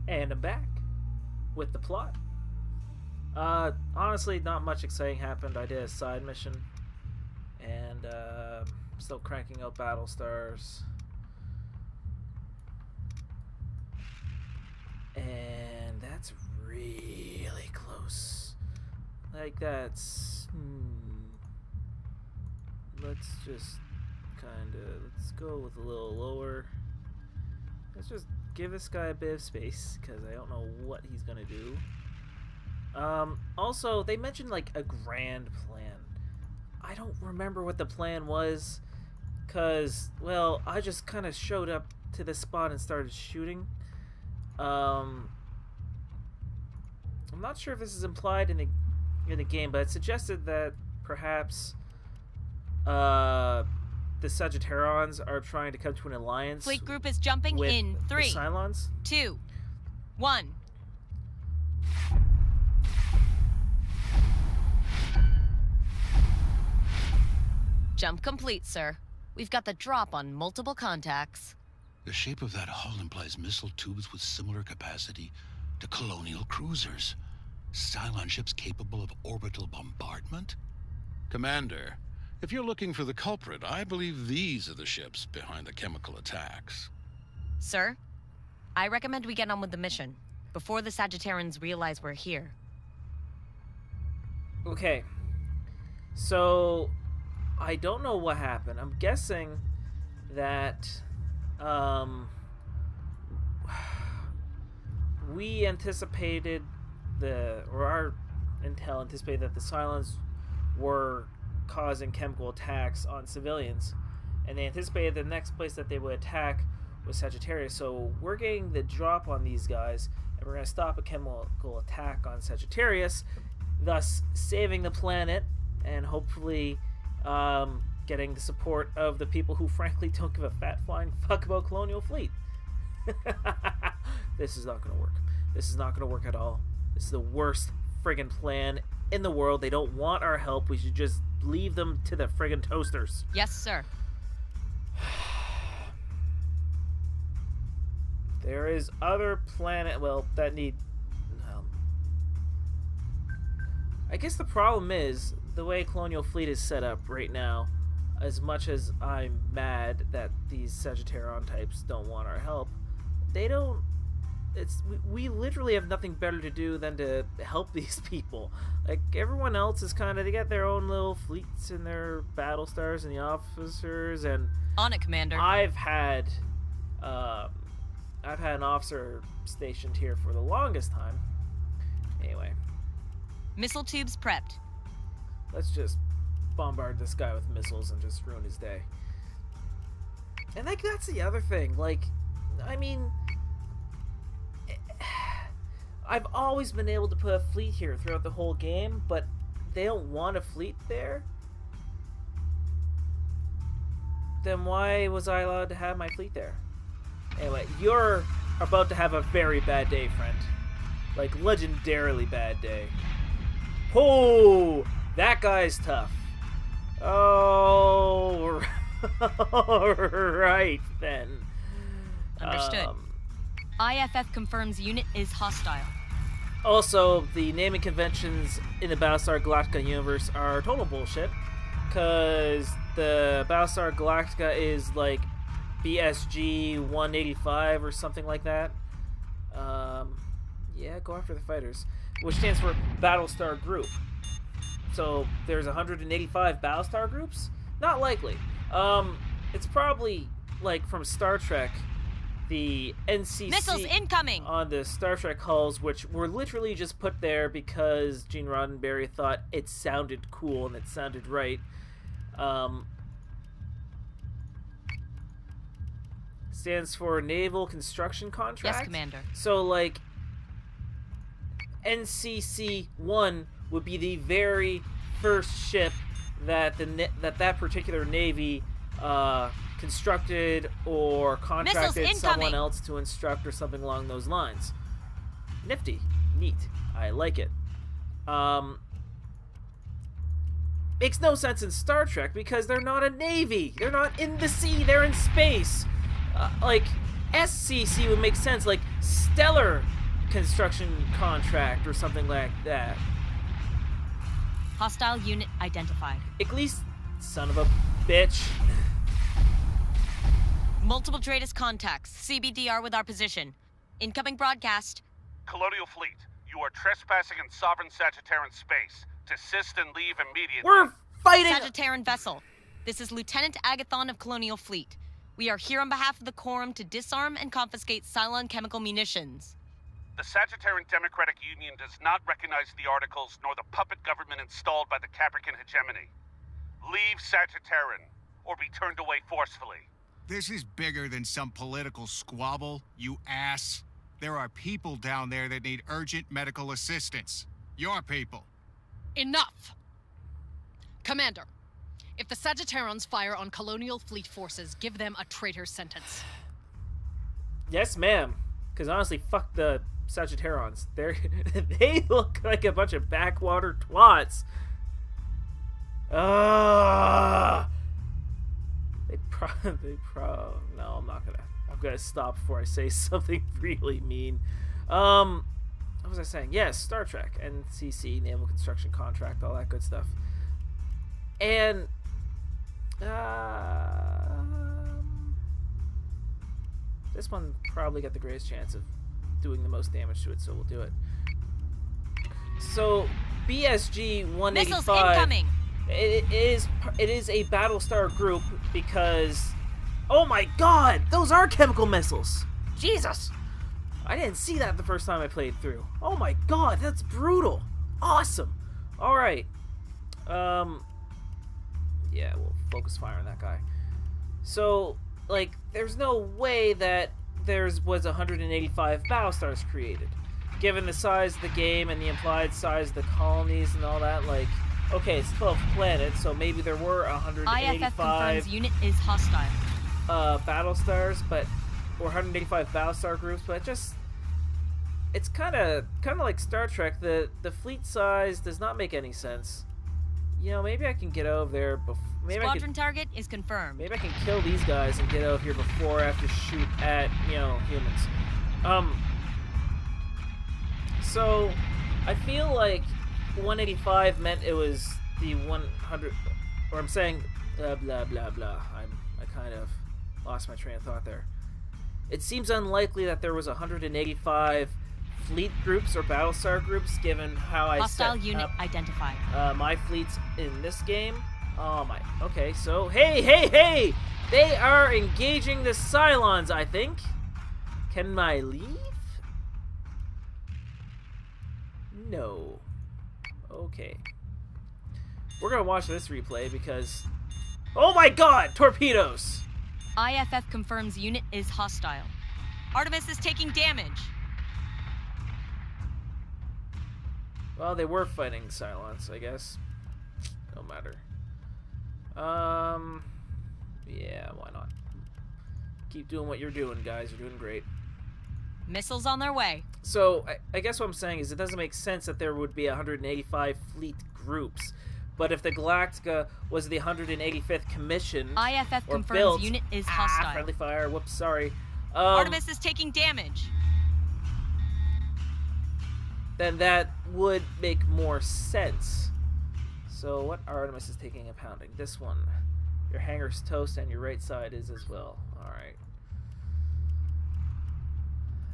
And I'm back with the plot. Honestly, not much exciting happened. I did a side mission, and still cranking out Battlestars. And that's really close. Like, that's... Let's just let's go with a little lower. Let's just give this guy a bit of space, because I don't know what he's gonna do. Also, they mentioned, like, a grand plan. I don't remember what the plan was, because, well, I just kind of showed up to this spot and started shooting. I'm not sure if this is implied in the game, but it suggested that perhaps the Sagittarians are trying to come to an alliance. Fleet group is jumping with in 3, the Cylons. 2, 1. Jump complete, sir. We've got the drop on multiple contacts. The shape of that hull implies missile tubes with similar capacity to colonial cruisers. Cylon ships capable of orbital bombardment? Commander, if you're looking for the culprit, I believe these are the ships behind the chemical attacks. Sir, I recommend we get on with the mission before the Sagittarians realize we're here. Okay. So, I don't know what happened. I'm guessing that we anticipated our intel anticipated that the Cylons were causing chemical attacks on civilians, and they anticipated the next place that they would attack was Sagittarius. So we're getting the drop on these guys, and we're going to stop a chemical attack on Sagittarius, thus saving the planet and hopefully getting the support of the people who frankly don't give a fat flying fuck about Colonial Fleet. This is not going to work. This is not going to work at all. This is the worst friggin' plan in the world. They don't want our help. We should just leave them to the friggin' toasters. Yes, sir. There is other planet, well, that need... I guess the problem is, the way Colonial Fleet is set up right now, as much as I'm mad that these Sagittarian types don't want our help, they don't... we literally have nothing better to do than to help these people. Like, everyone else is kind of, they got their own little fleets and their battle stars and the officers, and on it, Commander. I've had an officer stationed here for the longest time. Anyway, Missile tubes prepped. let's just bombard this guy with missiles and just ruin his day. And like, that's the other thing. Like, I mean, I've always been able to put a fleet here throughout the whole game, but they don't want a fleet there? Then why was I allowed to have my fleet there? Anyway, you're about to have a very bad day, friend. Like, legendarily bad day. Oh, that guy's tough. Oh, right then. Understood. IFF confirms unit is hostile. Also, the naming conventions in the Battlestar Galactica universe are total bullshit, because the Battlestar Galactica is like BSG 185 or something like that. Yeah, go after the fighters, which stands for Battlestar Group. So there's 185 Battlestar groups? Not likely. It's probably like from Star Trek, the NCC Missiles incoming on the Star Trek hulls, which were literally just put there because Gene Roddenberry thought it sounded cool and it sounded right. Stands for Naval Construction Contract. Yes, Commander. So, like, NCC-1 would be the very first ship that that particular navy constructed or contracted someone else to instruct or something along those lines. Nifty. Neat. I like it. Makes no sense in Star Trek because they're not a navy. They're not in the sea. They're in space. Like, SCC would make sense. Like, Stellar construction contract or something like that. Hostile unit identified. At least, son of a bitch. Multiple Tratus contacts. CBDR with our position. Incoming broadcast. Colonial Fleet, you are trespassing in sovereign Sagittarian space. Desist and leave immediately. We're fighting. Sagittarian vessel. This is Lieutenant Agathon of Colonial Fleet. We are here on behalf of the Quorum to disarm and confiscate Cylon chemical munitions. The Sagittarian Democratic Union does not recognize the articles nor the puppet government installed by the Caprican hegemony. Leave Sagittarian, or be turned away forcefully. This is bigger than some political squabble, you ass. There are people down there that need urgent medical assistance. Your people. Enough! Commander, if the Sagittarians fire on Colonial Fleet forces, give them a traitor's sentence. Yes, ma'am. Because honestly, fuck the Sagittarians. They look like a bunch of backwater twats. No, I'm not gonna. I'm gonna stop before I say something really mean. What was I saying? Yes, Star Trek, NCC, Naval Construction Contract, all that good stuff. And this one probably got the greatest chance of doing the most damage to it, so we'll do it. So BSG 185. Missiles incoming. It is a Battlestar group because, oh my god, those are chemical missiles. Jesus, I didn't see that the first time I played through. Oh my god, that's brutal. Awesome. All right. Yeah, we'll focus fire on that guy. So, like, there's no way that was 185 Battlestars created, given the size of the game and the implied size of the colonies and all that. Like, okay, it's 12 planets, so maybe there were IFF 185 confirms unit is hostile. Battlestars, or 185 Battlestar groups, but it's kind of like Star Trek. The fleet size does not make any sense. You know, maybe I can get over there before. Squadron target is confirmed. Maybe I can kill these guys and get out of here before I have to shoot at, humans. So I feel like 185 meant it was the 100, or I'm saying blah blah blah blah. I kind of lost my train of thought there. It seems unlikely that there was 185 fleet groups or Battlestar groups, given how I Hostile set unit up identified. my fleets in this game. Oh my. Okay, so hey! They are engaging the Cylons, I think. Can I leave? No. Okay. We're gonna watch this replay because, oh my god, torpedoes! IFF confirms unit is hostile. Artemis is taking damage. Well, they were fighting Cylons, I guess. No matter. Yeah, why not? Keep doing what you're doing, guys. You're doing great. Missiles on their way. So, I guess what I'm saying is it doesn't make sense that there would be 185 fleet groups. But if the Galactica was the 185th commission IFF or confirms built, unit is hostile. friendly fire, whoops, sorry. Artemis is taking damage. Then that would make more sense. So what Artemis is taking a pounding? This one. Your hangar's toast and your right side is as well. Alright.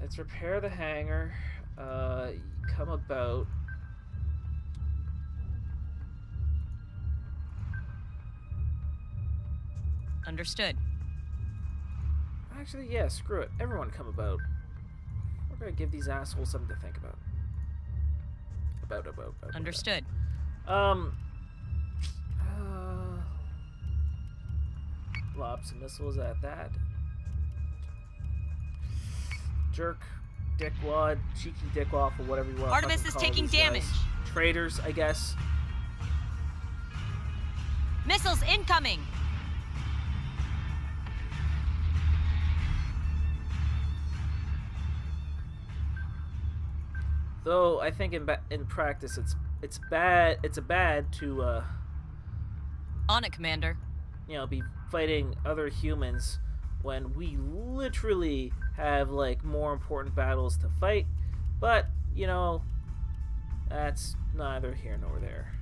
Let's repair the hangar. Come about. Understood. Actually, yeah, screw it. Everyone come about. We're gonna give these assholes something to think about. About. Understood. Lob some missiles at that. Jerk, dickwad, cheeky dickwad, or whatever you want. Artemis is taking damage. Traitors, I guess. Missiles incoming. Though I think in practice it's bad to On it, Commander. be fighting other humans when we literally have like more important battles to fight But, you know, that's neither here nor there.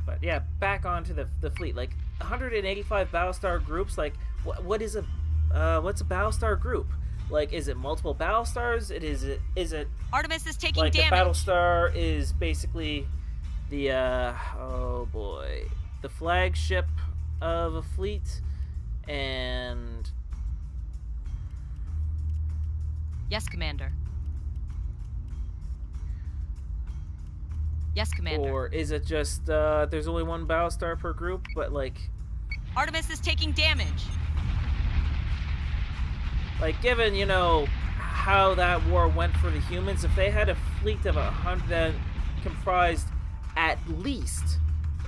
But yeah, back onto the fleet. Like 185 Battlestar groups. Like, what's a Battlestar group? Like, is it multiple Battlestars? Is it Artemis is taking like damage. the Battlestar is basically the oh boy, the flagship of a fleet, and Yes, Commander. Yes, Commander. or is it just there's only one Battlestar per group, but like Artemis is taking damage. given, you know, how that war went for the humans, if they had a fleet of 100 that comprised at least,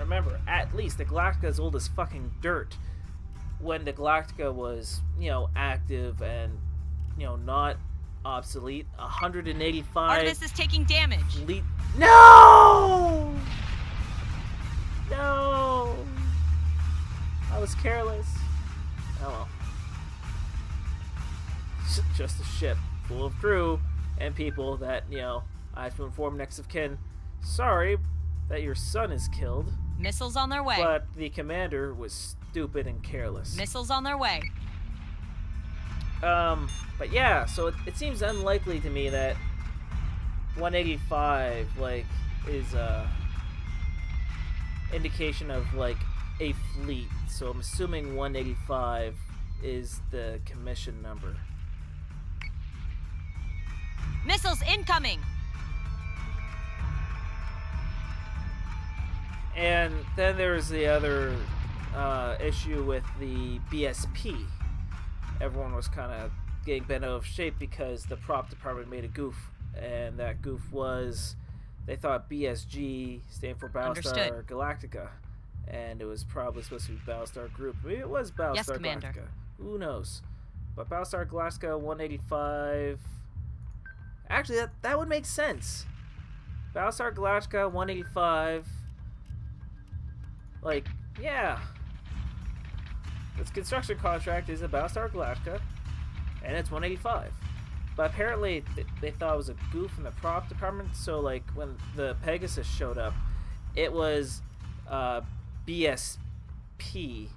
remember, at least, the Galactica is old as fucking dirt when the Galactica was, you know, active and, you know, not obsolete. 185 Artemis is taking damage. fleet. No! No! I was careless. Oh well. Just a ship full of crew and people that, you know, I have to inform next of kin. Sorry that your son is killed, Missiles on their way. but the commander was stupid and careless. Missiles on their way. But yeah, so it seems unlikely to me that 185, like, is a indication of, like, a fleet. So I'm assuming 185 is the commission number. Missiles incoming. And then there's the other issue with the BSP. Everyone was kind of getting bent out of shape because the prop department made a goof, and that goof was they thought BSG stand for Battlestar Understood. Galactica, and it was probably supposed to be Battlestar Group. Maybe it was Battlestar Yes, Commander. Galactica. Who knows? But Battlestar Galactica 185. Actually, that would make sense. Battlestar Galactica 185. Like, yeah. Its construction contract is a Battlestar Galactica, and it's 185. But apparently, they thought it was a goof in the prop department, so, like, when the Pegasus showed up, it was BSP,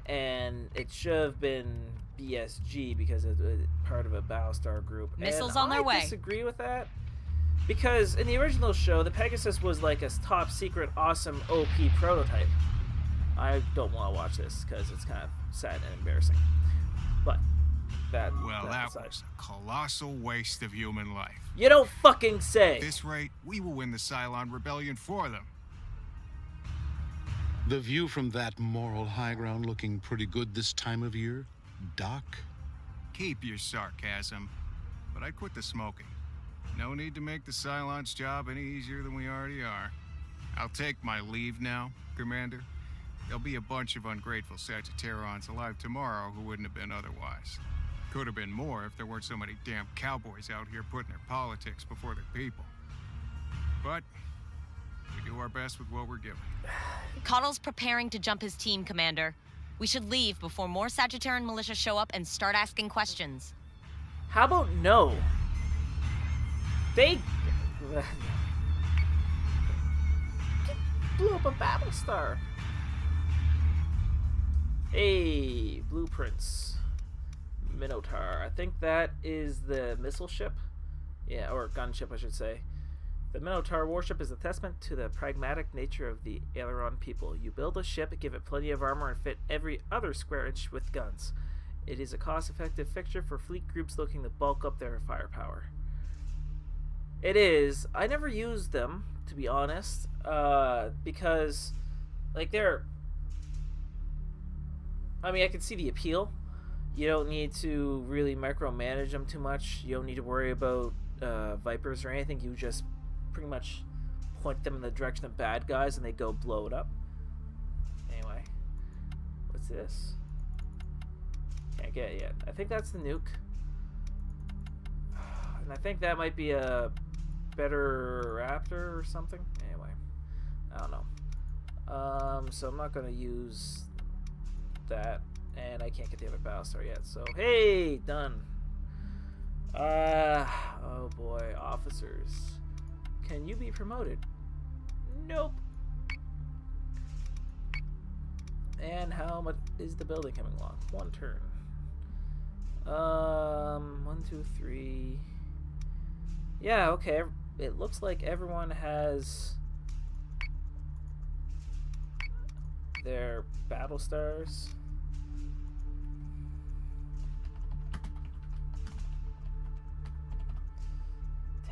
and it should have been BSG because it's part of a Battlestar group. Missiles and on their way. I disagree with that, because in the original show, the Pegasus was like a top secret, awesome OP prototype. I don't want to watch this because it's kind of sad and embarrassing. But that That was a colossal waste of human life. You don't fucking say. At this rate, we will win the Cylon Rebellion for them. The view from that moral high ground looking pretty good this time of year, Doc? Keep your sarcasm, but I'd quit the smoking. No need to make the Cylons' job any easier than we already are. I'll take my leave now, Commander. There'll be a bunch of ungrateful Sagittarians alive tomorrow who wouldn't have been otherwise. Could have been more if there weren't so many damn cowboys out here putting their politics before their people. But we do our best with what we're given. Cottle's preparing to jump his team, Commander. We should leave before more Sagittarian militia show up and start asking questions. How about no? They blew up a Battlestar. Hey, blueprints. Minotaur. I think that is the missile ship. Yeah, or gunship, I should say. The Minotaur warship is a testament to the pragmatic nature of the Aileron people. You build a ship, give it plenty of armor, and fit every other square inch with guns. It is a cost-effective fixture for fleet groups looking to bulk up their firepower. It is. I never used them, to be honest, because, like, they're... I mean, I can see the appeal. You don't need to really micromanage them too much. You don't need to worry about Vipers or anything. You just pretty much point them in the direction of bad guys and they go blow it up. Anyway, what's this? Can't get it yet. I think that's the nuke. And I think that might be a better Raptor or something. Anyway, I don't know. So I'm not going to use that. And I can't get the other Battlestar yet. So, hey, done. Oh boy, off officers. Can you be promoted? Nope. And how much is the building coming along? 1 turn. 1, 2, 3. Yeah, okay. It looks like everyone has their battle stars.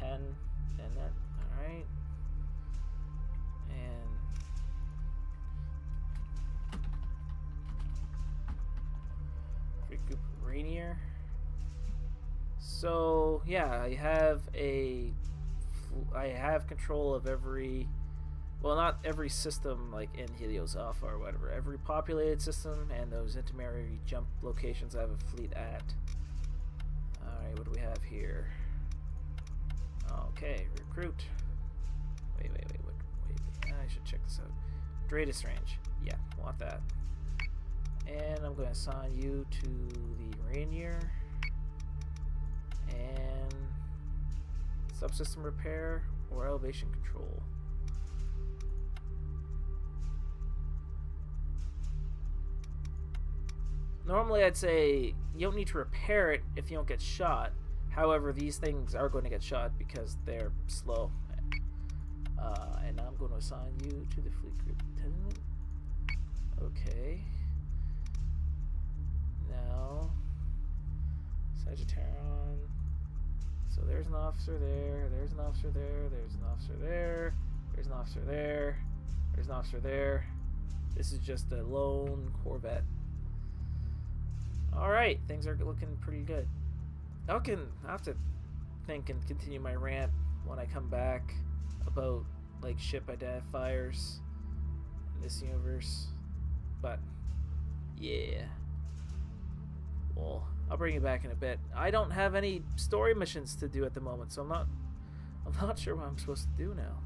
And that, alright. And Group Rainier. So yeah, I have control of every, well, not every system like in Helios Alpha or whatever, every populated system and those intermediary jump locations I have a fleet at. Alright, what do we have here? Okay, recruit. Wait. I should check this out. Greatest range. Yeah, want that. And I'm going to assign you to the Rainier. And subsystem repair or elevation control. Normally I'd say you don't need to repair it if you don't get shot. However, these things are going to get shot because they're slow. And I'm going to assign you to the fleet group lieutenant. Okay. Now, Sagittarian. So there's an officer there. There's an officer there. There's an officer there. There's an officer there. There's an officer there. This is just a lone Corvette. All right, things are looking pretty good. I have to think and continue my rant when I come back about like ship identifiers in this universe, but yeah, well, I'll bring you back in a bit. I don't have any story missions to do at the moment, so I'm not sure what I'm supposed to do now.